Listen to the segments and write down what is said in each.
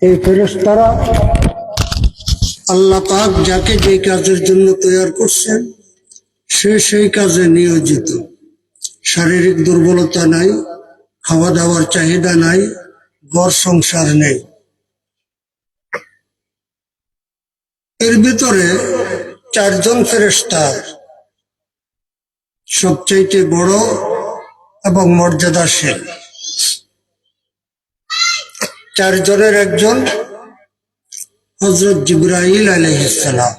এই ফেরেশতারা আল্লাহ পাক যাকে যে কাজের জন্য তৈরি করছেন সে সেই কাজে নিয়োজিত। শারীরিক দুর্বলতা নাই, খাওয়া দাওয়ার চাহিদা নাই, ঘর সংসার নেই। এর ভিতরে চারজন ফেরেশতা সবচাইতে বড় এবং মর্যাদাশীল। চারজনের একজন হযরত জিবরাইল আলাইহিস সালাম।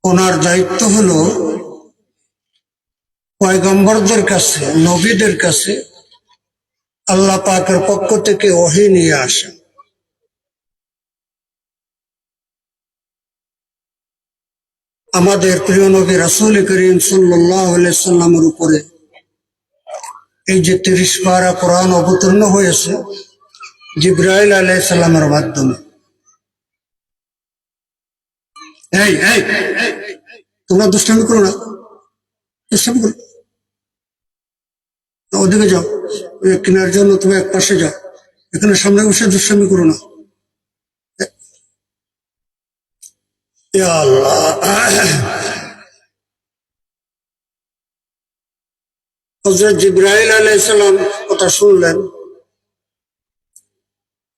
ওনার দায়িত্ব হলো পয়গম্বরদের কাছে, নবীদের কাছে আল্লাহ পাকের পক্ষ থেকে ওহী নিয়ে আসা। আমাদের প্রিয় নবী রাসূল করিম সাল্লাল্লাহু আলাইহি সাল্লামের উপরে এই যে 30 পারা কোরআন অবতীর্ণ হয়েছে জিবরাইল আলাইহিস সালামের মাধ্যমে। এই এই তোমরা দুষ্টামি করো না, দুষ্টামি করো, ওদিকে যাও, কেনার জন্য তুমি এক পাশে যাও, এখানে সামনে বসে দুষ্টামি করো না। ইয়া আল্লাহ। হযরত জিবরাইল আলাইহিস সালাম কথা শুনলেন।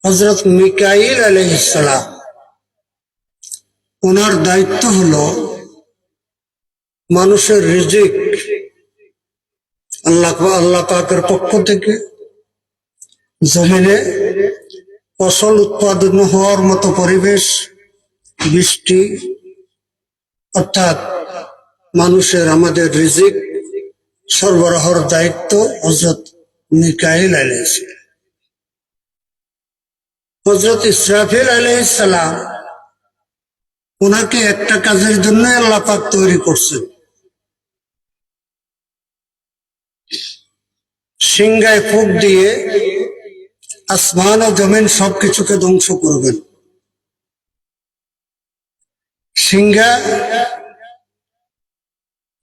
হযরত মিকাইল আলাইহিস সালাম, ওনার দায়িত্ব হলো মানুষের রিজিক আল্লাহ পাকের পক্ষ থেকে জমিনে ফসল উৎপাদন হওয়ার মতো পরিবেশ, বৃষ্টি, অর্থাৎ মানুষের আমাদের রিজিক সরবরাহর দায়িত্ব হযরত মিকাইল আলাইহিস সালাম। হযরত ইসরাফিল আলাইহিস সালাম, ওনাকে একটা কাজের জন্য আল্লাহ পাক তৈরি করছেন। সিংহায় ফুঁক দিয়ে আসমান ও জমিন সবকিছুকে ধ্বংস করবেন। সিংহা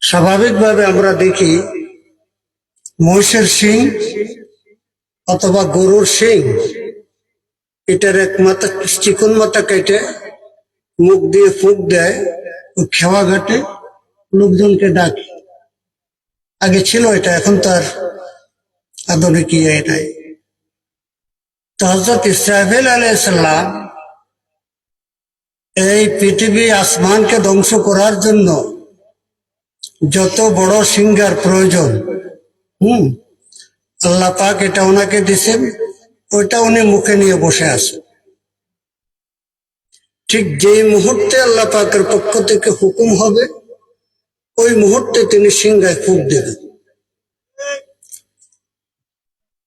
স্বাভাবিকভাবে আমরা দেখি মহিষের শিং অথবা গরুর শিং, এটার এক মাথা চিকন মাথা কেটে মুখ দিয়ে ফুঁক দেয়, ও খেওয়া ঘাটে লোকজনকে ডাকে। আগে ছিল এটা, এখন তো আর আধুনিক ইয়ে নাই। তো হযরত ইসরাফিল আলাইহিস সালাম এই পৃথিবী আসমানকে ধ্বংস করার জন্য যত বড় সিংহার প্রয়োজন, আল্লাহ পাক এটা ওনাকে দিছেন, ওইটা উনি মুখে নিয়ে বসে আছেন। ঠিক যেই মুহূর্তে আল্লাহ পাকের পক্ষ থেকে হুকুম হবে ওই মুহূর্তে তিনি সিংহায় ফুঁক দেবেন।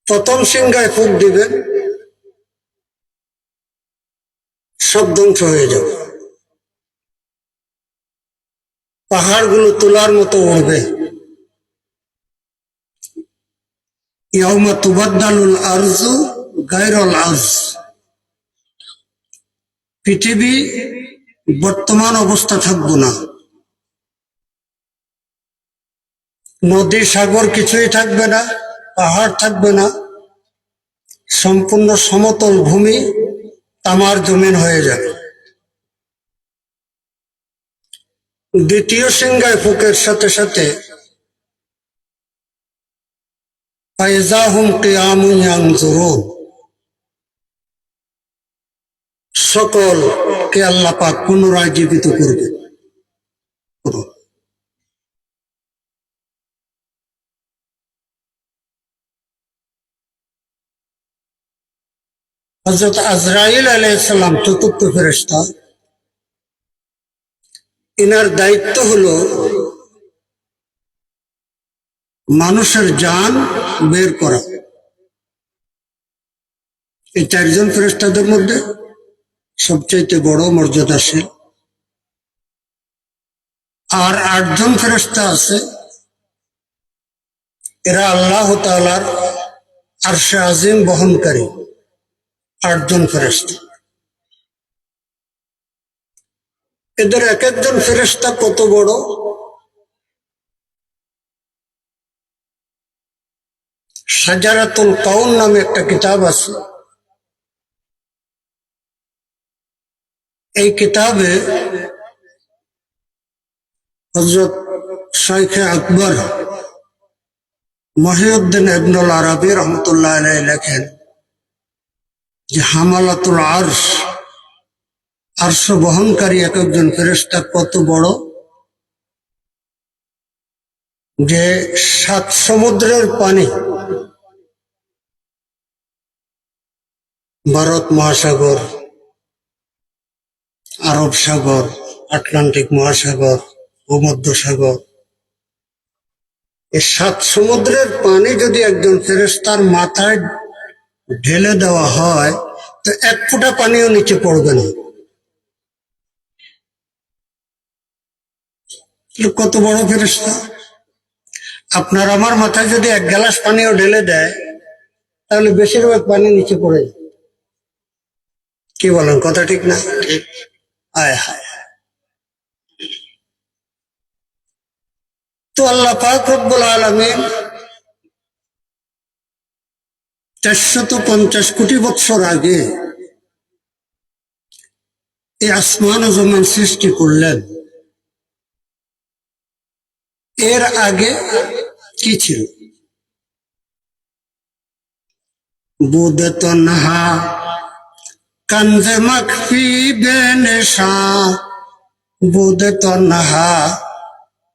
প্রথম সিংহায় ফুঁক দিবেন, সব ধ্বংস হয়ে যাবে, পাহাড়গুলো তোলার মতো উড়বে। ইয়াউমা তুবাদদালুল আরজু গায়রুল আরজ, পৃথিবী বর্তমান অবস্থা থাকবো না, নদী সাগর কিছুই থাকবে না, পাহাড় থাকবে না, সম্পূর্ণ সমতল ভূমি তামার জমিন হয়ে যাবে। দ্বিতীয় সিংহায় ফুঁকের সাথে সাথে ফাইজা হুম কিয়ামুন ইয়ানজুরুন, সকলকে আল্লাহ পাক পুনরায় জীবিত করবে। হযরত আজরাইল আলাইহিস সালাম চতুর্থ ফেরেশতা, এনার দায়িত্ব হলো মানুষের জান বের করা। এই চারজন ফেরেশতাদের মধ্যে সবচাইতে বড় মর্যাদাশীল। আর 8 জন ফেরেশতা আছে, এরা আল্লাহ তাআলার আরশে আজিম বহনকারী 8 জন ফেরেশতা। এদের এক একজন ফেরেশতা কত বড়, হাজারাতুল কাউন নামে একটা কিতাব আছে। এই কিতাবে হযরত শাইখে আকবর মহিউদ্দিন ইবনুল আরবী রহমতুল্লাহ আলাইহি লেখেন যে হামালাতুল আরশ, আরশ বহনকারী এক একজন ফেরেশতা কত বড়, যে 7 সমুদ্রের পানি, ভারত মহাসাগর, আরব সাগর, আটলান্টিক মহাসাগর, ভূমধ্যসাগর, এই 7 সমুদ্রের পানি যদি একজন ফেরেশতার মাথায় ঢেলে দেওয়া হয় তো 1 ফোঁটা পানিও নিচে পড়বে না। কত বড় ফেরেশতা! আপনার আমার মাথায় যদি 1 গ্লাস পানিও ঢেলে দেয় তাহলে বেশিরভাগ পানি নিচে পড়ে যায়। কি বলেন, কথা ঠিক না? আয় হায়। তো আল্লাহ পাক রব্বুল আলামিন 450 কোটি বৎসর আগে এই আসমান ও জমিন সৃষ্টি করলেন। এর আগে কি ছিল? বুদে তনহা কঞ্জে মখফি বেনশা, বুদে তনহা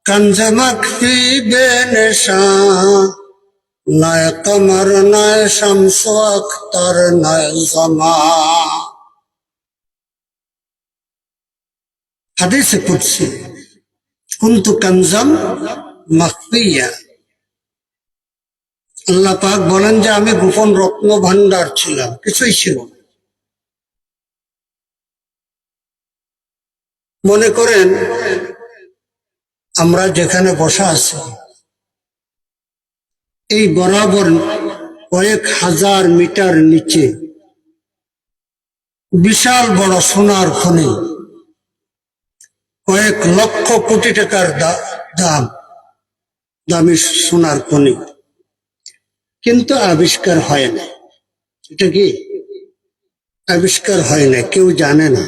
কঞ্জে মখফি বেনশা, নয় কমর নয় শামস আখতার নয় জমা। হাদিসে কুদসি, কুনতু কনজাম মখফিয়া। আল্লাহ পাক বলেন যে আমি গোপন রত্ন ভান্ডার ছিলাম, কিছুই ছিল না। মনে করেন আমরা যেখানে বসা আছি এই বরাবর কয়েক হাজার মিটার নিচে বিশাল বড় সোনার খনি, কয়েক লক্ষ কোটি টাকার দামি সোনার খনি, কিন্তু আবিষ্কার হয় না। এটা কি আবিষ্কার হয় না, কেউ জানে না।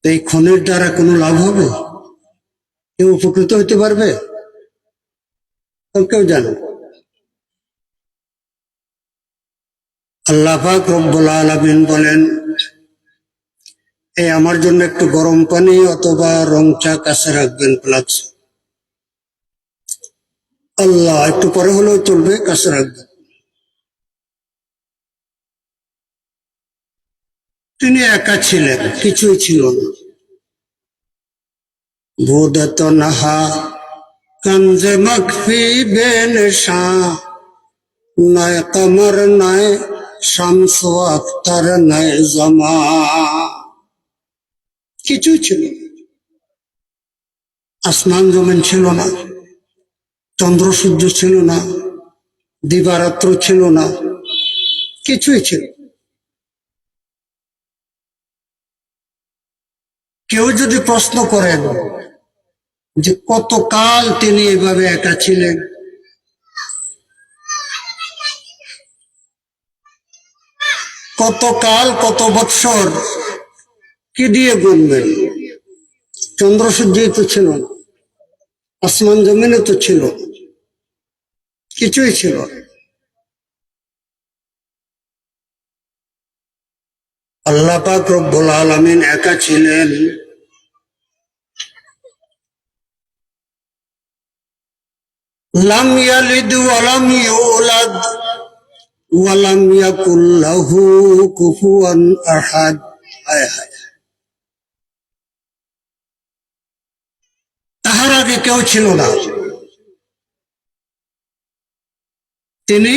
এই খনির দ্বারা কোনো লাভ হবে? কেউ উপকৃত হতে পারবে? কেউ জানে। আল্লাহ পাক রব্বুল আলামিন বলেন, এই আমার জন্য একটু গরম পানি অথবা রং চা কাছে রাখবেন প্লাক্স। আল্লাহ একটু পরে হলেও চলবে, কাছে রাখবেন। তিনি একা ছিলেন, কিছুই ছিল না। বুদত নাহা কঞ্জে মখফি বেনশা, নয় কমর নয় শামস আখতার নয় জমা। কিছুই ছিল না। আসমান জমিন ছিল না, চন্দ্র সূর্য ছিল না, দিবারাত্র ছিল না, কিছুই ছিল। কেউ যদি প্রশ্ন করেন যে কতকাল তিনি এভাবে একা ছিলেন, কতকাল কত বৎসর, কি দিয়ে গুনবেন? চন্দ্র সূর্যই তো ছিল না, আসমান জমিনে তো ছিল, কিছুই ছিল না। আল্লাহ পাক রব্বুল আলামিন একা ছিলেন। লাম ইয়ালিদ ওয়া লাম ইউলাদ ওয়া লাম ইয়াকুল লাহু কুফুয়ান আহাদ। হায় হায়। তাহার আগে কেউ ছিল না, তিনি,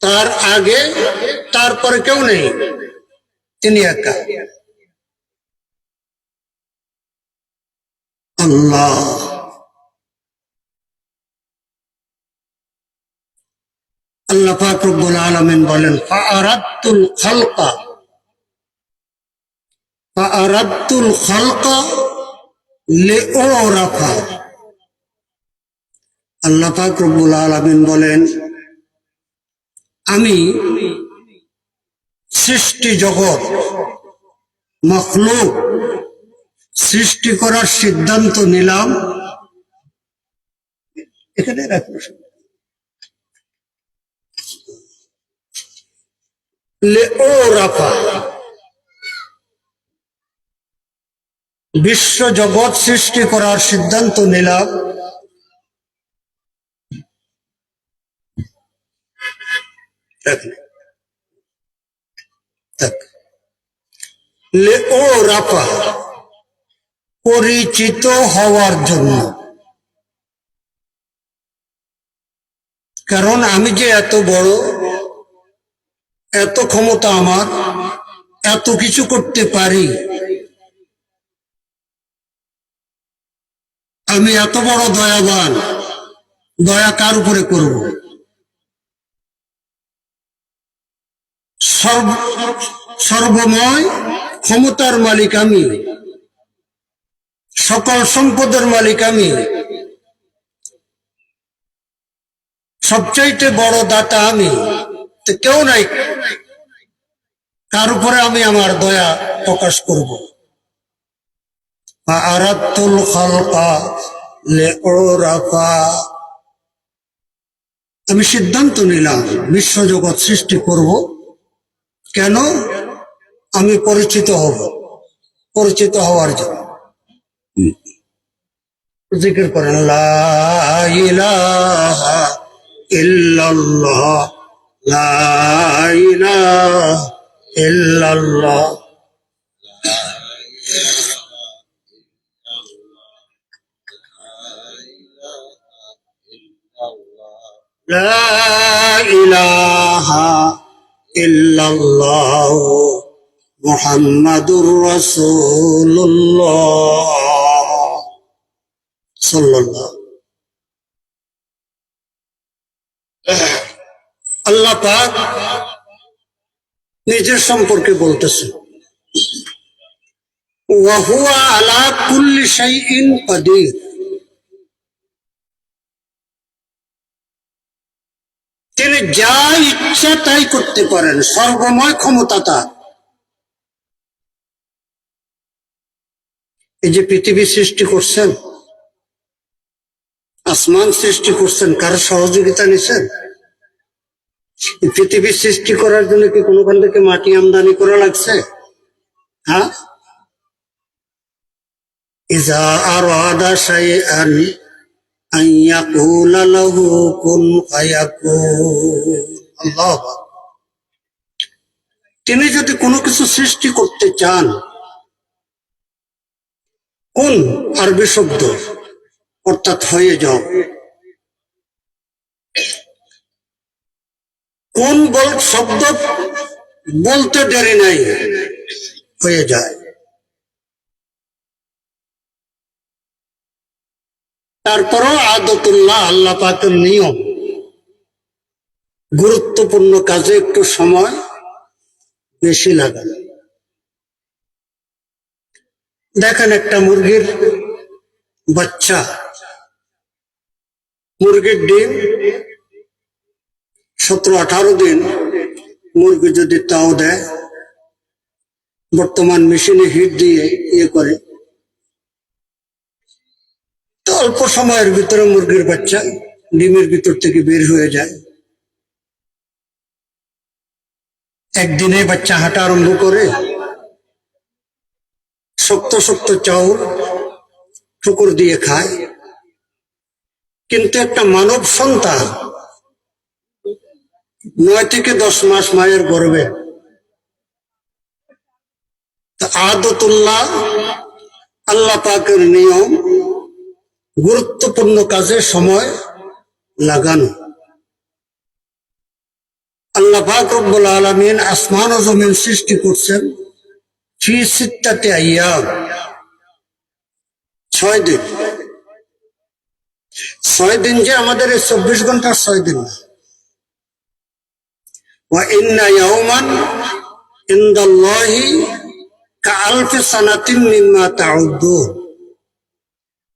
তার আগে, তারপরে কেউ নেই, তিনি একা। আল্লাহ। আল্লাহ পাক রব্বুল আলামিন বলেন, ফাআরাদতুল খালকা লিউরাফা। আল্লাহ পাক রব্বুল আলামিন বলেন, আমি সৃষ্টি জগৎ মখলুক সৃষ্টি করার সিদ্ধান্ত নিলাম। এখানে রাখুন, বিশ্ব জগৎ সৃষ্টি করার সিদ্ধান্ত নিলাম পরিচিত হওয়ার জন্য। কারণ আমি যে এত বড়, এত ক্ষমতা আমার, এত কিছু করতে পারি, আমি এত বড় দয়াবান, দয়া কার উপরে করব? সর্বময় ক্ষমতার মালিক আমি, সকল সম্পদের মালিক আমি, সবচাইতে বড় দাতা আমি, তো কেউ নাই কার উপরে আমি আমার দয়া প্রকাশ করব। আরাতুল খালকা লিউরাফা, আমি সিদ্ধান্ত নিলাম বিশ্বজগৎ সৃষ্টি করব। কেন? আমি পরিচিত হব, পরিচিত হওয়ার জন্য। জিকির করেন, লা ইলাহা ইল্লাল্লাহ, লা ইলাহা ইল্লাল্লাহ। লা ইলাহা ইল্লাল্লাহ মুহাম্মাদুর রাসূলুল্লাহ সাল্লাল্লাহু। আল্লাহ পাক নিজের সম্পর্কে বলতেছে, ওয়া হুয়া আলা কুল্লি শাইইন কাদির, তিনি যা ইচ্ছা তাই করতে পারেন, সর্বময় ক্ষমতা তার। এই যে পৃথিবী সৃষ্টি করছেন, আসমান সৃষ্টি করছেন, কার সহযোগিতা নিছেন? পৃথিবী সৃষ্টি করার জন্য কি কোনোখান থেকে মাটি আমদানি করা লাগছে? হ্যাঁ, ইজা আরাদা শাইআন আন ইয়াকুলা লাহু কুন ফায়াকুন। আল্লাহ, তিনি যদি কোনো কিছু সৃষ্টি করতে চান, কোন আরবি শব্দ, অর্থাৎ হয়ে যাও, কোন শব্দ বলতে দেরি নাই, হয়ে যায়। তারপরও আদতুল্লাহ, আল্লাহ পাকের নিয়ম, গুরুত্বপূর্ণ কাজে একটু সময় বেশি লাগে। দেখেন, একটা মুরগির বাচ্চা, মুরগির ডিম 17-18 দিন মুরগি যদি তাও দেয়, বর্তমান মেশিনে হিট দিয়ে ইয়ে করে, তো অল্প সময়ের ভিতরে মুরগির বাচ্চা ডিমের ভিতর থেকে বের হয়ে যায়। একদিনে বাচ্চা হাঁটা আরম্ভ করে, শক্ত শক্ত চাউল ঠুকুর দিয়ে খায়। কিন্তু একটা মানব সন্তান 9 থেকে 10 মাস মায়ের গর্ভে, আদতুল্লাহ, আল্লাহ পাকের নিয়ম, গুরুত্বপূর্ণ কাজে সময় লাগানো। আল্লাহ পাক রব্বুল আলামিন আসমান ও জমিন সৃষ্টি করছেন ফি সিত্তাতি আইয়াম, 6 দিন। 6 দিন যে আমাদের 24 ঘন্টার 6 দিন না। ওয়া ইন্না ইয়াওমান ইনদাল্লাহি কাআলফি সানাতিন মিম্মা তাউদ্দুন,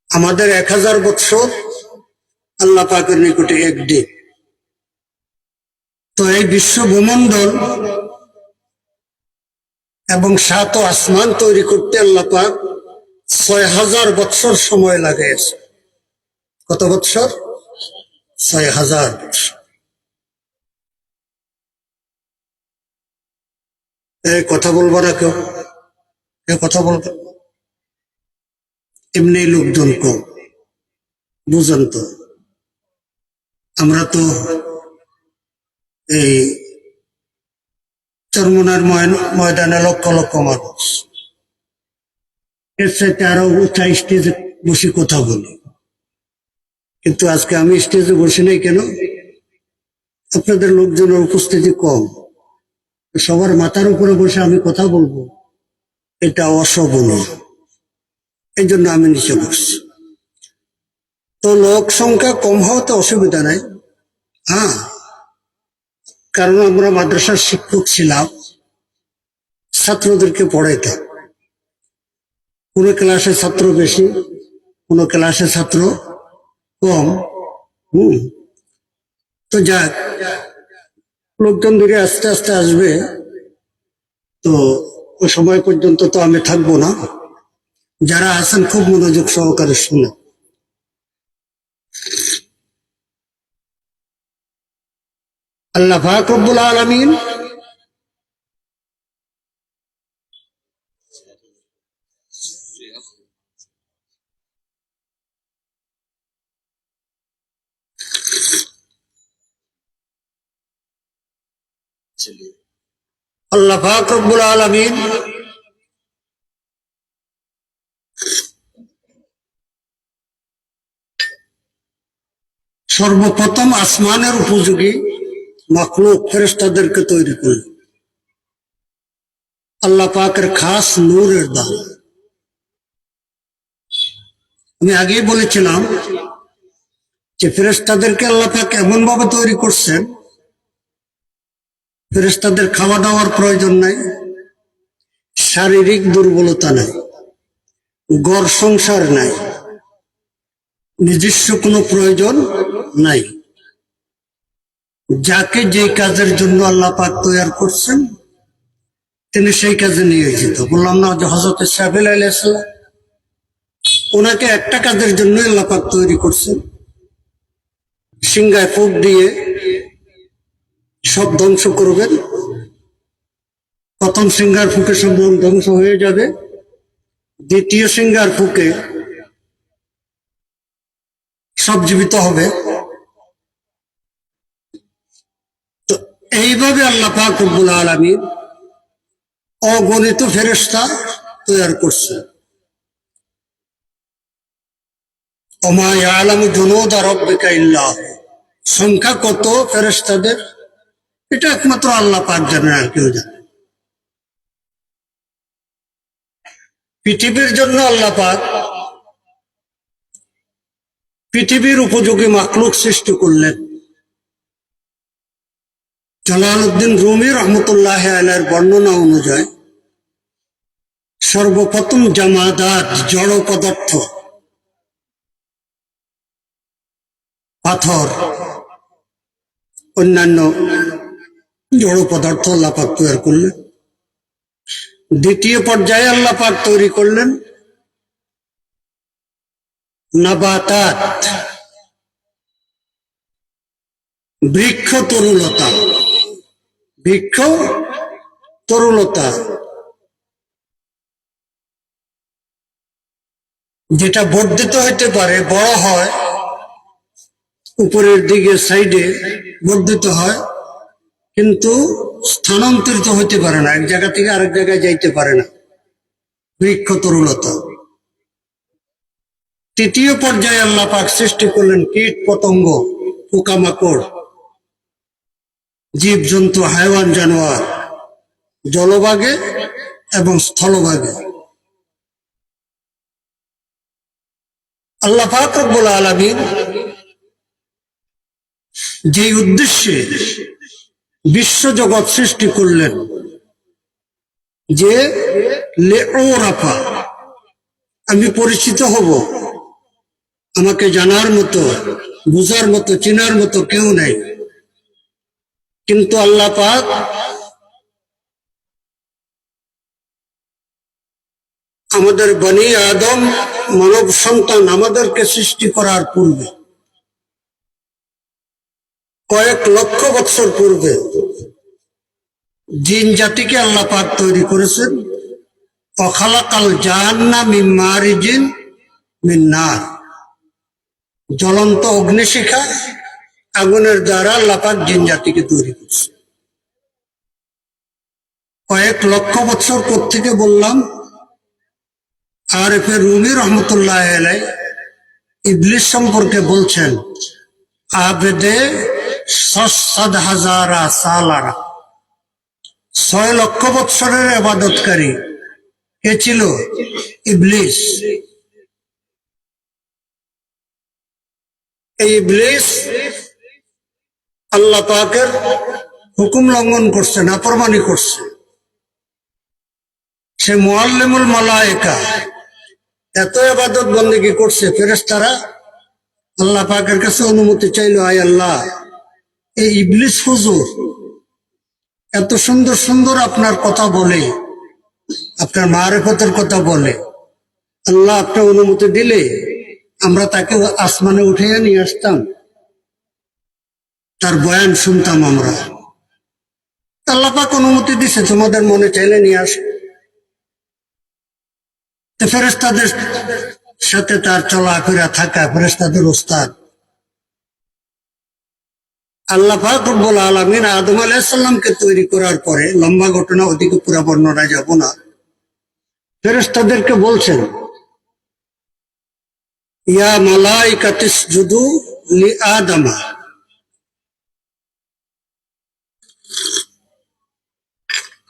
আমাদের 1000 বছর আল্লাহ পাকের নিকটে একদিন। তো এই বিশ্ব ভূমণ্ডল এবং 7 আসমান তৈরি করতে আল্লাহ পাক 6000 বৎসর সময় লাগাইছে। কত বৎসর? 6000 বৎসর। এই কথা বলবো না কেউ? কথা বলবো? এমনি লোকজন কম, বুঝেন তো। আমরা তো এই চরমনার ময়দানে লক্ষ লক্ষ মানুষ, এর সাথে আরো উঁচা স্টেজে বসে কথা বলি, কিন্তু আজকে আমি স্টেজে বসে নাই কেন? আপনাদের লোকজনের উপস্থিতি কম, সবার মাথার উপরে বসে আমি কথা বলবো, এটা অশোভনীয়। এই জন্য আমি নিচে বসছি। তো লোক সংখ্যা কম হওয়াতে অসুবিধা নাই, হ্যাঁ, কারণ আমরা মাদ্রাসার শিক্ষক ছিলাম, ছাত্রদেরকে পড়াইতাম। কোনো ক্লাসে ছাত্র বেশি, কোনো ক্লাসে ছাত্র কম। তো যাক, লোকজন ধরে আস্তে আস্তে আসবে, তো ওই সময় পর্যন্ত তো আমি থাকবো না। যারা আছেন খুব মনোযোগ সহকারে শুনে। আল্লাহ পাক রব্বুল আলামিন আল্লাহ পাক রব্বুল আলামিন সর্বপ্রথম আসমানের উপযোগী মাখলুক ফেরেশতাদেরকে তৈরি করলেন। আল্লাহ পাকের খাস নূরের দান। আমি আগেই বলেছিলাম যে ফেরেশতাদেরকে আল্লাহ পাক এমন ভাবে তৈরি করছেন, ফেরেশতাদের খাওয়া দাওয়ার প্রয়োজন নাই, শারীরিক দুর্বলতা নাই, ঘর সংসার নাই, নিজস্ব কোনো প্রয়োজন নাই। যাকে যে কাজের জন্য আল্লাহ পাক তৈরি করছেন তিনি সেই কাজে নিয়োজিত। বললাম না যে হযরত ইসরাফিল আলাইহিস সালাম, ওনাকে একটা কাজের জন্য আল্লাহ পাক তৈরি করছেন, সিংহায় ফুঁক দিয়ে সব ধ্বংস করবেন। প্রথম সিংহার ফুঁকে সব ধ্বংস হয়ে যাবে, দ্বিতীয় সিংহার ফুঁকে সব জীবিত হবে। তো এইভাবে আল্লাহ পাক রব্বুল আলামিন অগণিত ফেরেশতা তৈরি করছে। ওমা ইয়ালামু জুনুদা রাব্বিকা ইল্লা হু, সংখ্যা কত ফেরেশতাদের এটা একমাত্র আল্লাহ পাক জানেন, আর কেউ জানে। পৃথিবীর জন্য আল্লাহ পাক পৃথিবীর উপযোগী মাখলুক সৃষ্টি করলেন। জালালউদ্দিন রুমি রহমতুল্লাহ আলাইহির বর্ণনা অনুযায়ী সর্বপ্রথম জামাদাত, জড় পদার্থ, পাথর, অন্যান্য জড় পদার্থ আল্লাহ পাক তৈরি করলেন। দ্বিতীয় পর্যায়ে আল্লাহ পাক তৈরি করলেন নাবাতাত, বৃক্ষ তরুলতা। বৃক্ষ তরুলতা যেটা বর্ধিত হইতে পারে, বড় হয়, উপরের দিকে সাইডে বর্ধিত হয়, কিন্তু স্থানান্তরিত হইতে পারে না, এক জায়গা থেকে আরেক জায়গায় যাইতে পারে না, বৃক্ষ তরুলতা। তৃতীয় পর্যায়ে আল্লাহ পাক সৃষ্টি করলেন কীট পতঙ্গ, পোকামাকড়, জীব জন্তু, হায়াওয়ান জানোয়ার, জলভাগে এবং স্থলভাগে। আল্লাহ পাক রব্বুল আলামিন যে উদ্দেশ্যে বিশ্বজগৎ সৃষ্টি করলেন, যে লিউরাফা, আমি পরিচিত হব, আমাকে জানার মতো বুঝার মতো চিনার মতো কেউ নাই। কিন্তু আল্লাহ পাক আমাদের বনি আদম মানব সন্তান আমাদেরকে সৃষ্টি করার পূর্বে কয়েক লক্ষ বছর পূর্বে জিন জাতিকে আল্লাহ পাক তৈরি করেছেন। অখালাকাল জাহান্না মিন মারিজিন মিন নার, জ্বলন্ত অগ্নিশিখা আগুনের দ্বারা আল্লাহ পাক জিন জাতিকে তৈরি করছে। কয়েক লক্ষ বছর থেকে বললাম। আর রুমি রহমতুল্লাহ আলাই ইবলিস সম্পর্কে বলছেন, আবেদে ৭০০০০ সালারা, ৬ লক্ষ বৎসরের ইবাদতকারী কে ছিল? ইবলিস। এই ইবলিস আল্লাহ পাকের হুকুম লঙ্ঘন করছে, নাফরমানি করছে। সে মুআল্লিমুল মালায়েকা এত ইবাদত বন্দেগী করছে, ফেরেশতারা আল্লাহ পাকের কাছে অনুমতি চাইলো, আয় আল্লাহ, এই ইবলিস হুজুর এত সুন্দর সুন্দর আপনার কথা বলে, আপনার মারিফতের কথা বলে, আল্লাহ আপনার অনুমতি দিলে আমরা তাকে আসমানে উঠিয়ে নিয়ে আসতাম, তার বয়ান শুনতাম আমরা। আল্লাহ পাক অনুমতি দিছে, তোমাদের মনে চাইলে নিয়ে আস। ফেরেশতাদের সাথে তার চলাফেরা থাকা, ফেরেশতাদের ওস্তাদ আল্লাহ পাক রব্বুল আলামিন আদম আলাইহিস সালামকে তৈরি করার পরে, লম্বা ঘটনা, ওদিকে পুরা বর্ণনায় যাব না, ফেরেশতাদেরকে বলছেন, ইয়া মালাইকাতিস জুদু লি আদমা,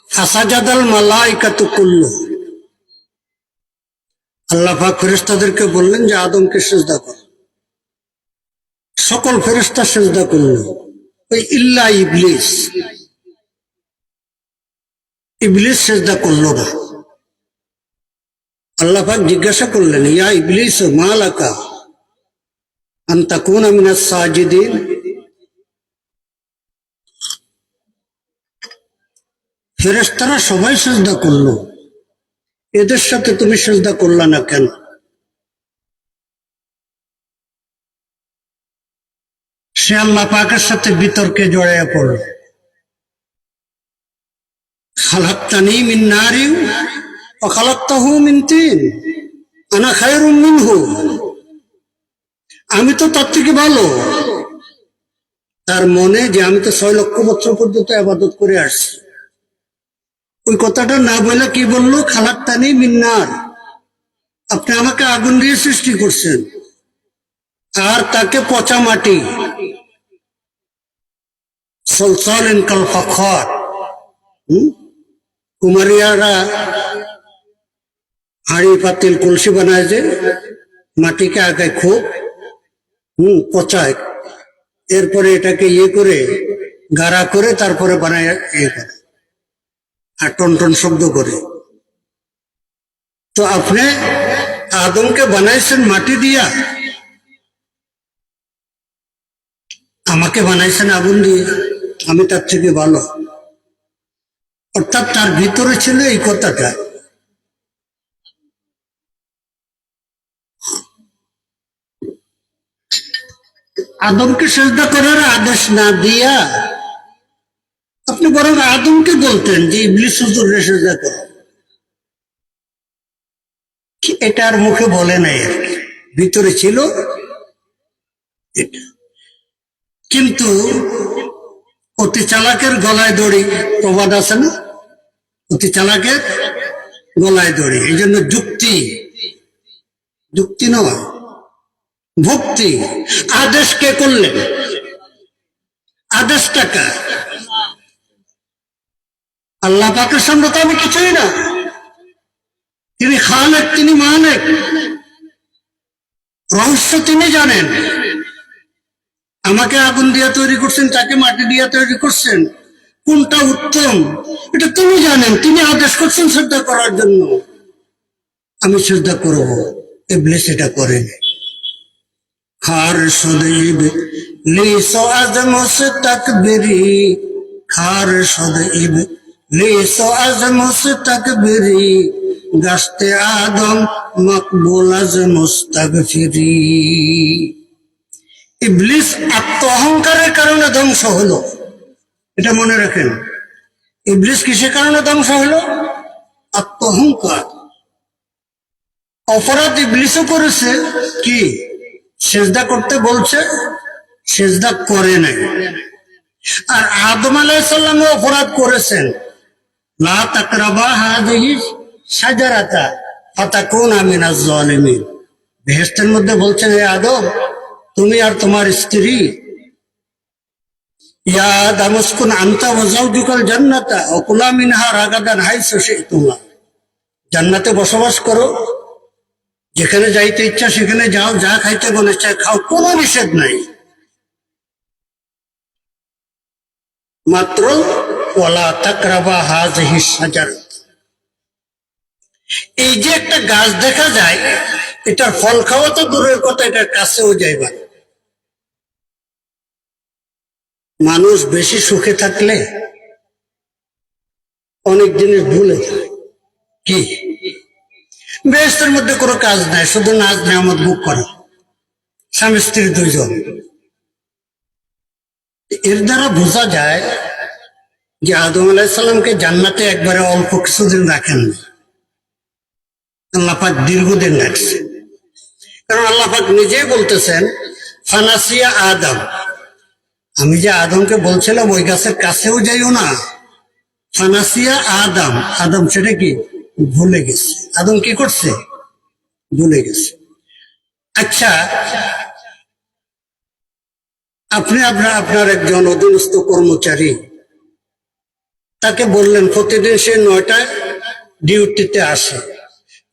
ফাসাজাদাল মালাইকাতু কুল্লু। আল্লাহ পাক ফেরেশতাদেরকে বললেন যে আদমকে সিজদা কর। সকল ফেরেশতা সিজদা করল, ওই ইল্লা ইবলিস। ইবলিস সিজদা করলো না। আল্লাহ পাক জিজ্ঞাসা করলেন, ইয়া ইবলিস মা লাকা আন তাকুনা মিনাস সাজিদিন। ফেরেশতারা সবাই সিজদা করলো, এদের সাথে তুমি সিজদা করলা না কেন? সে আল্লাহ পাকের সাথে বিতর্কে জড়াইয়া পড়ল। খালাকতানি মিন নারিন ওয়া খালাকতাহু মিন তিন আনা খায়রুম মিনহু। আমি তো তার থেকে ভালো। তার মনে যে আমি তো ৬ লক্ষ বছর পর্যন্ত ইবাদত করে আসছি, ওই কথাটা না বলে কি বললো? খালাকতানি মিন নার, আপনি আমাকে আগুন দিয়ে সৃষ্টি করছেন, আর তাকে পচা মাটি, সলসলিন কাল ফাখর। কুমারিয়ারা হাঁড়ি পাতিল কলসি বানায়, যে মাটিকে আগে খুব পচায়, এরপরে এটাকে ইয়ে করে গাড়া করে তারপরে বানায় ইয়ে করে, আর টন টন শব্দ করে। তো আপনি আদমকে বানাইছেন মাটি দিয়া, আমাকে বানাইছেন আগুন দিয়ে, আমি তার থেকে ভালো। অর্থাৎ তার ভিতরে ছিল এই কথাটা। আদমকে সিজদা করার আদেশ না দিয়া আপনি বরং আদমকে বলতেন যে ইবলিস হুজুরকে সিজদা করো। এটা আর মুখে বলে নাই, আর কি ভিতরে ছিল এটা। কিন্তু অতি চালাকের গলায় দড়ি, প্রবাদ আছে না, অতি চালাকের গলায় দড়ি। এই জন্য যুক্তি, যুক্তি নয়, ভক্তি। আদেশ কে করলেন? আদেশটা কার? আল্লাহ পাকের সামনে তো আমি কিছুই না। তিনি খালেক, তিনি মালিক, রহস্য তিনি জানেন। আমাকে আগুন দিয়ে তৈরি করছেন, তাকে মাটি দিয়ে তৈরি করছেন, কোনটা উত্তম এটা তিনি জানেন। তিনি আদেশ করছেন শ্রদ্ধা করার জন্য, আমি শ্রদ্ধা করব। ইবলিস এটা করেনি। খার সদৈব লিস আজ মুস্তাকবিরি, খার সদৈব লিস আজ মুস্তাকবিরি, গাস্তে আদম মকবুল আজ মুস্তাগফিরি। ইবলিস আত্ম অহংকারের কারণে ধ্বংস হলো, এটা মনে রাখেন। ইবলিস কিসের কারণে ধ্বংস হলো? আত্ম অহংকার। অপরাধ ইবলিসও করেছে, কি সেজদা করতে বলছে, সেজদা করে নাই। আর আদম আলাইহিস সালামও অপরাধ করেছেন, লা তাকরাবা হাযিহি শাজারাতা ফাতাকুনা মিনাজ জালিমিন। বেহেশতের মধ্যে বলছেন, হে আদম, তুমি আর তোমার স্ত্রী, ইয়া আদম উসকুন আনতা ওয়া যাওজুকাল জান্নাতা ওয়া কুলা মিনহা রাগাদান হাইসু শি'তুমা, জান্নাতে বসবাস করো, যেখানে যাইতে ইচ্ছা সেখানে যাও, যা খাইতে মনে চায় খাও, কোনো নিষেধ নাই। মাত্র ওয়ালা তাকরাবা হাযিহি শাজারাত, এই যে একটা গাছ দেখা যায়, এটার ফল খাওয়া তো দূরের কথা, এটার কাছেও যাইবা। মানুষ বেশি সুখে থাকলে অনেক জিনিস ভুলে যায়। কি? বেহেশতের মধ্যে কোনো কাজ নাই, শুধু নাজ নেয়ামত ভোগ করা, স্বামী স্ত্রী দুইজন। এর দ্বারা বোঝা যায় যে আদম আলাইহিস সালামকে জান্নাতে একবারে অল্প কিছুদিন রাখেন না, আল্লাহ পাক দীর্ঘদিন রাখছে। কারণ আল্লাহ পাক নিজেই বলতেছেন, ফানাসিয়া আদম, আমি যে আদমকে বলছিলাম ওই গাছের কাছেও যাইও না, ফানাসিয়া আদম, আদম সেটা কি ভুলে গেছে। আদম কি করছে? ভুলে গেছে। আচ্ছা, আপনি আপনার একজন অধীনস্থ কর্মচারী, তাকে বললেন প্রতিদিন সে 9টায় ডিউটিতে আসে,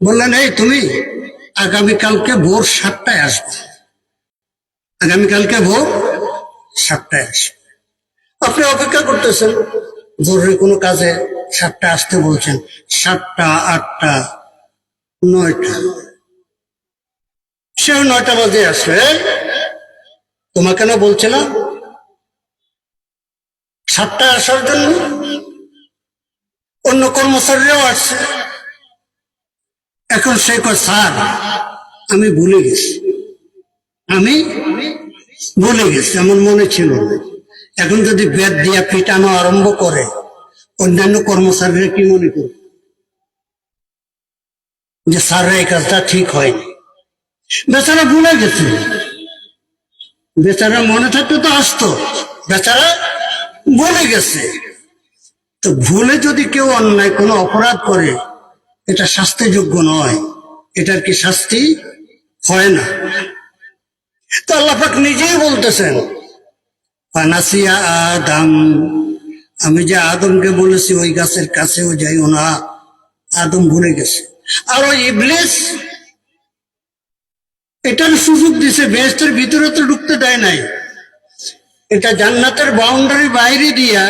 বললেন এই তুমি আগামীকালকে ভোর 7টায় আসবে, আগামীকালকে ভোর 7টায় আসবে। আপনি অপেক্ষা করতেছেন, জরুরি কোনো কাজে 7টায় আসতে বলছেন, 7টা, 8টা, 9টা, সে 9টা বাজে আসবে। তোমাকে না বলছিলাম 7টায় আসার জন্য? অন্য কর্মচারীরাও আসছে। এখন সে কয়, স্যার আমি ভুলে গেছি, আমি ভুলে গেছি, আমার মনে ছিল না। এখন যদি বেদ দিয়া পিটানো আরম্ভ করে, অন্যান্য কর্মচারীরা কি মনে করবে? যে স্যাররা এই কাজটা ঠিক হয়নি। বেচারা ভুলে গেছে, বেচারা মনে থাকতে তো আসতো, বেচারা ভুলে গেছে। তো ভুলে যদি কেউ অন্যায় কোনো অপরাধ করে, এটা শাস্তিযোগ্য নয়, এটার কি শাস্তি হয় না? তো আল্লাহ পাক নিজেই বলতেছেন, ফানাসিয়া আদম, আমি যে আদমকে বলেছি ওই গাছের কাছেও যাইও না, আদম ভুলে গেছে। আর ওই ইবলিস এটার সুযোগ দিছে, বেহেশতের ভিতরে তো ঢুকতে দেয় নাই, এটা জান্নাতের বাউন্ডারি বাইরে দিয়া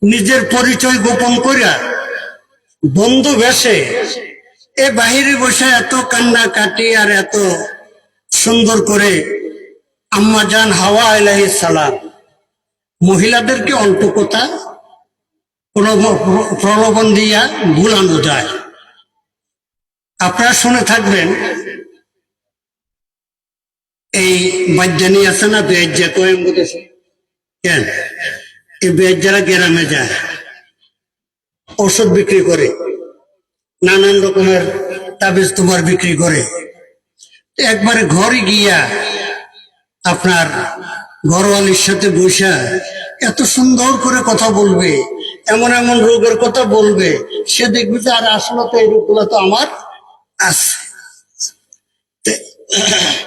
নিজের পরিচয় গোপন করিয়া বন্ধু বেশে এ বাহিরে বসে এত কান্না কাটি আর এত সুন্দর করে আম্মা জান হাওয়া আলাইহিস সালাম মহিলাদেরকে অল্প কথা প্রলোভন দিয়া ভুলানো যায়। আপনারা শুনে থাকবেন, এই বাজ্জানি আছে না, বেজ্জা কয়েম বলেছে কেন, এই বেজ্জারা গ্রামে যায়, ওষুধ বিক্রি করে, নানান রকমের তাবিজ তোমার বিক্রি করে। একবারে ঘরে গিয়া আপনার ঘরওয়ালির সাথে বসা এত সুন্দর করে কথা বলবে, এমন এমন রোগের কথা বলবে, সে দেখবে যে আর আসলে তো এই রোগগুলো তো আমার আছে।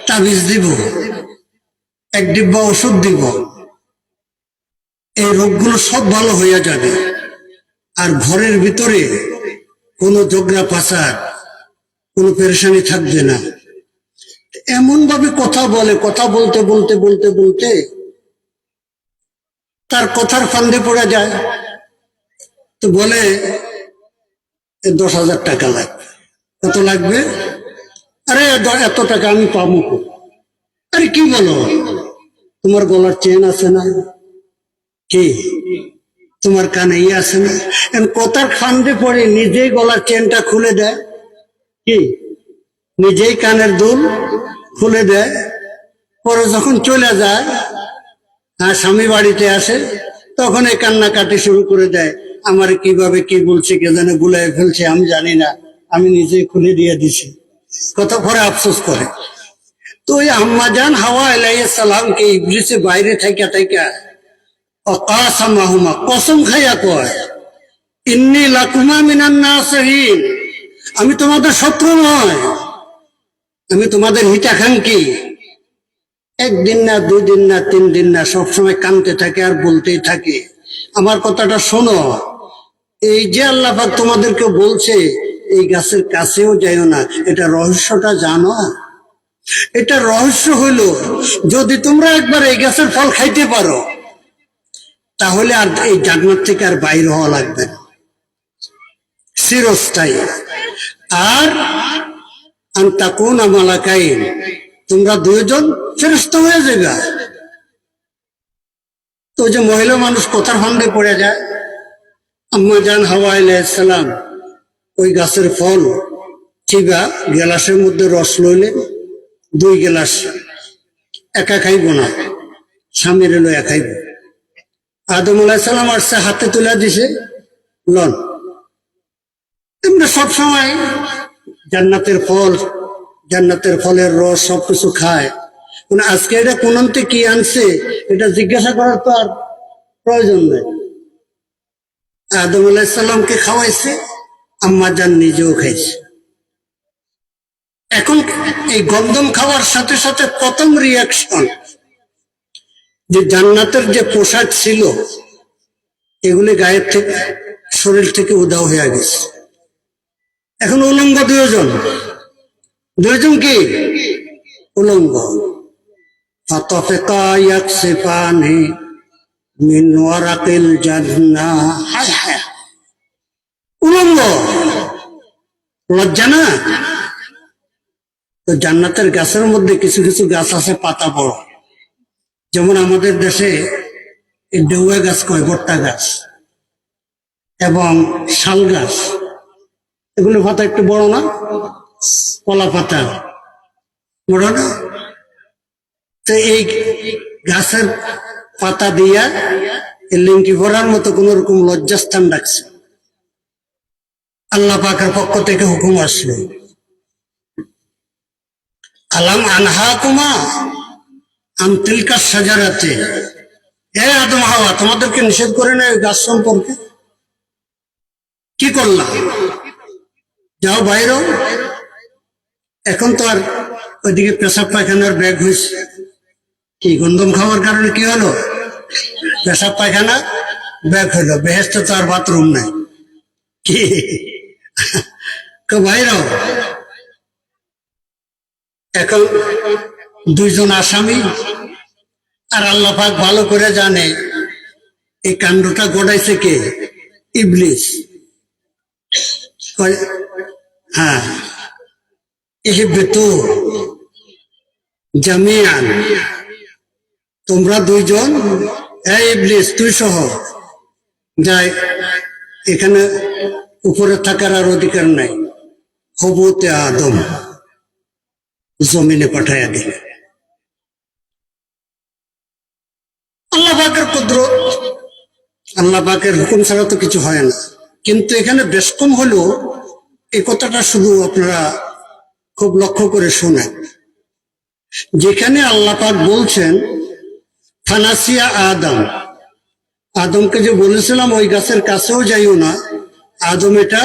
তাবিজ দিব, এক ডিব্বা ওষুধ দিব, এই রোগগুলো সব ভালো হইয়া যাবে, আর ঘরের ভিতরে কোনো ঝগড়া পাচার, কোনো পেরেশানি থাকবে না। এমন ভাবে কথা বলে, কথা বলতে বলতে বলতে বলতে তার কথার ফান্দে পড়ে যায়। তো বলে 10,000 টাকা লাগবে। কত লাগবে? আরে এত টাকা আমি পাবো। আরে কি বলো, তোমার গলার চেন আছে না? কি তোমার কানে আছে না? কথার ফান্দে পড়ে নিজেই গলার চেনটা খুলে দেয়, কি নিজেই কানের দুল খুলে দেয়। পরে যখন চলে যায়, হ্যাঁ স্বামী বাড়িতে আসে, তখন এই কান্নাকাটি শুরু করে দেয়। আমার কিভাবে কি বলছে কে জানে, গুলাই ফেলছে, আমি জানি না, আমি নিজেই খুলে দিয়ে দিছি। কত পরে আফসোস করে। তো ওই আম্মাজান হাওয়া আলাইহিস সালামকে ইবলিসে বাইরে থাইকা থাইকা অকাসামাহুমা কসম খাইয়া কয়, ইন্নী লাকুমা মিনান নাসিহিন, আমি তোমাদের শত্রু নয়, আমি তোমাদের হিতাকাঙ্ক্ষী। একদিন না, 2 দিন না, 3 দিন না, সবসময় কানতে থাকে আর বলতেই থাকে, আমার কথাটা শোনো। এই যে আল্লাহ পাক তোমাদেরকে বলছে এই গাছের কাছেও যাইও না, এটা রহস্যটা জানো? এটা রহস্য হইল, যদি তোমরা একবার এই গাছের ফল খাইতে পারো, তাহলে আর এই জান্নাত থেকে আর বাইর হওয়া লাগবে না, চিরস্থায়ী। আর আনতাকুনা মালাকাইন, তোমরা 2 জন ফেরেশতা হয়ে যাবে। তো যে মহিলা মানুষ কথার ফান্দে পড়ে যায়, আম্মাজান হাওয়া আলাইহিস সালাম ওই গাছের ফল চিবা গেলাসের মধ্যে রস লইলেন, 2 গেলাস, একা খাইব না, স্বামীর লইয়া খাইব। আদম আলাইহিস সালাম আসছে, হাতে তুলে দিছে, লন। তোমরা সবসময় জান্নাতের ফল, জান্নাতের ফলের রস সবকিছু খায়, আজকে এটা কোনতে কি আনছে এটা জিজ্ঞাসা করার তো আর প্রয়োজন নেই। আদম আলাইহিস সালামকে খাওয়াইছে, আম্মাজান নিজেও খাইছে। এখন এই গন্ধম খাওয়ার সাথে সাথে প্রথম রিয়াকশন, যে জান্নাতের যে পোশাক ছিল এগুলি গায়ের থেকে, শরীর থেকে উধাও হয়ে গেছে। এখন উলঙ্গ 2 জন, 2 জন কি উলঙ্গ। ফাতাফিকা ইয়াকসিফানি মিন ওয়ারাকিল জান্নাহ, হায় হায়, উলঙ্গ, লজ্জা না? তো জান্নাতের গাছের মধ্যে কিছু কিছু গাছ আছে পাতা বড়, যেমন আমাদের দেশে এই ডেউয়া গাছ কয়, ভুট্টা গাছ এবং শাল গাছ, এগুলো পাতা একটু বড় না? কলা পাতা বড় না? তো এই গাছের পাতা দিয়া লিঙ্কি ভরার মতো কোন রকম লজ্জাস্থান রাখছে। আল্লাহ পাকের পক্ষ থেকে হুকুম আসলো, আলাম আনহাকুমা আন তিলকা শাজারাতে, হে আদম হাওয়া, তোমাদেরকে নিষেধ করে না গাছ সম্পর্কে? কি করলাম? যাও বাইরে। এখন তো আর ওইদিকে পেশাব পায়খানার ব্যাগ হয়েছে, কি গন্ধম খাওয়ার কারণে কি হলো? পেশাব পায়খানা ব্যাগ হইলো, বেহেশতে তো আর বাথরুম নাই, কি বাইরে। এখন 2 জন আসামি, আর আল্লাহ পাক ভালো করে জানে এই কাণ্ডটা ঘটাইছে কে? ইবলিস। হ্যাঁ, ইহবিতু জামিআন, তোমরা 2 জন, এই ইবলিস তুই সহ যাই, এখানে উপরে থাকার আর অধিকার নাই। হবুতে আদম জমিনে পাঠাইয়া দিলে। আল্লাহ পাকের কুদরত, আল্লাহ পাকের হুকুম ছাড়া তো কিছু হয় না। কিন্তু এখানে বেশ কম হলেও এই কথাটা শুধু আপনারা খুব লক্ষ্য করে শোনেন, যেখানে আল্লাহ পাক বলছেন ফানাসিয়া আদম, আদমকে যে বলেছিলাম ওই গাছের কাছেও যাইও না, আদম এটা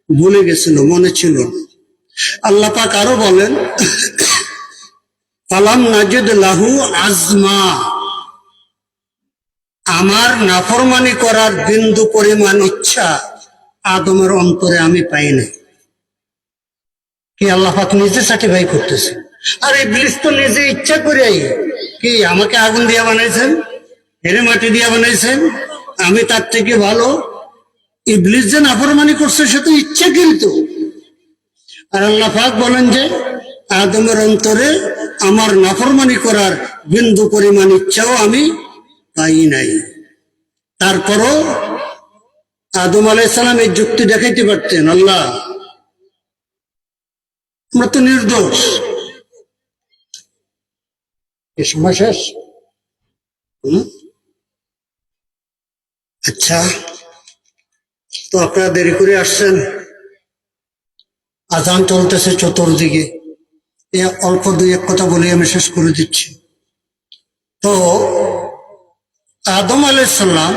ভুলে গেছিল, মনে ছিল না। আল্লাহ পাক আরো বলেন ফালাম নাজিদ লাহু আজমা, আমার নাফরমানি করার বিন্দু পরিমাণ ইচ্ছা আদমের অন্তরে আমি পাই না। কি আল্লাহ পাক নিজে সার্টিফাই করতেছে। আর ইবলিস তো নিজে ইচ্ছা করে কি আমাকে আগুন দিয়ে বানাইছেন, হেরে মাটি দিয়ে বানাইছেন, আমি তার থেকে ভালো। ইবলিস যে নাফরমানি করছে সে তো ইচ্ছা, কিন্তু আর আল্লাহ পাক বলেন যে আদমের অন্তরে আমার নাফরমানি করার বিন্দু পরিমাণ ইচ্ছাও আমি পাই নাই। তারপরও আদম আলাইহিস সালাম এই যুক্তি দেখাইতে পারতেন, আল্লাহ আমরা তো নির্দোষ। এ সময় শেষ। আচ্ছা, তো আপনারা দেরি করে আসছেন, আজান চলতেছে চতুর্দিকে। এ অল্প দুই এক কথা বলে আমি শেষ করে দিচ্ছি। তো আদম আলাইহিস সালাম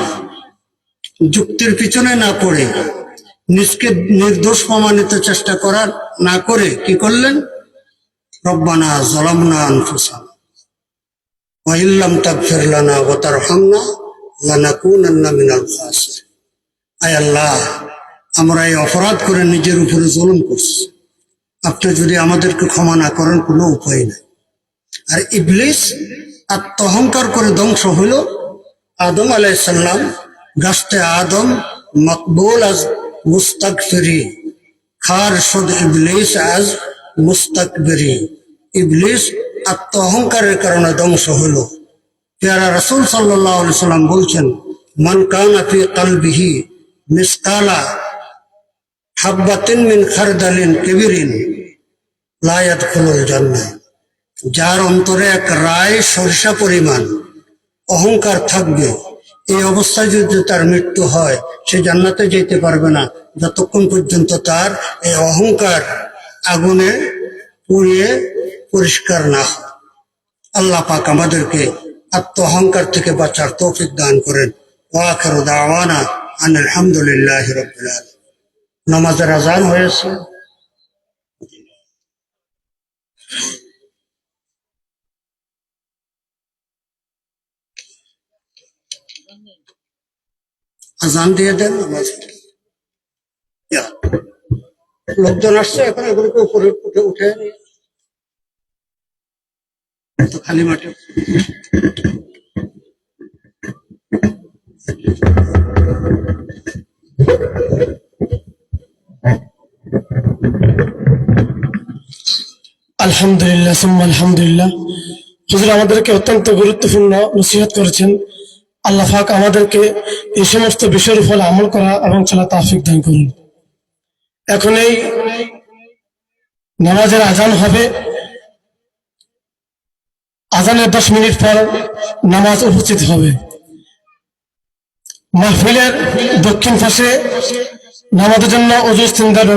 যুক্তির পিছনে না পড়ে, নিজকে নির্দোষ প্রমাণিত চেষ্টা করার না করে কি করলেন? রব্বানা যালামনা আনফুসানা ওয়া ইল্লাম তাগফির লানা ওয়া তারহামনা লানাকুনান্না মিনাল খাসিরিন। আয় আল্লাহ, আমরা এই অপরাধ করে নিজের উপরে জুলুম করছি, আপনি যদি আমাদেরকে ক্ষমা না করেন কোনো উপায় নেই। আর ইবলিস আত্মহংকার করে ধ্বংস হইল। আদম আলাইহিস সালাম গাছতে আদম মকবুল আজ মুস্তাগফিরি, খার শুদ ইবলিস আজ মুস্তাকবিরি। ইবলিস আত্মহংকারের কারণে ধ্বংস হইল। পেয়ারা রাসূল সাল্লাল্লাহু আলাইহি সাল্লাম বলছেন, মান কানা ফি কলবিহি মিসকালা হাব্বাতিন মিন খারদালিন কিবরিন লা ইয়াদখুলুল জান্নাহ। যার অন্তরে এক রায় সরিষা পরিমাণ অহংকার থাকবে, এই অবস্থায় যদি তার মৃত্যু হয়, সে জান্নাতে যেতে পারবে না যতক্ষণ পর্যন্ত তার এই অহংকার আগুনে পুড়িয়ে পরিষ্কার না হয়। আল্লাহ পাক আমাদেরকে আত্ম অহংকার থেকে বাঁচার তৌফিক দান করেন। ওয়া আখিরু দাওয়ানা আনিল হামদুলিল্লাহি রাব্বিল আলামিন। নামাজের আজান হয়েছে। আজান দিয়ে দেন, নামাজ লোকজন আসছে, এখন এগুলোকে উপরে উঠে তো খালি মাঠে। আলহামদুলিল্লাহ সুম্মা আলহামদুলিল্লাহ। হুজুর আমাদেরকে অত্যন্ত গুরুত্বপূর্ণ নসিহত করেছেন। আল্লাহ পাক আমাদেরকে এই সমস্ত বিষয়ের উপর আমল করা এবং চলা তৌফিক দান করুন। এখন এই নামাজের আজান হবে। আজানের 10 মিনিট পর নামাজ উপস্থিত হবে। মাহফিলের দক্ষিণ পাশে নামাজের জন্য ওযু ইস্তেঞ্জার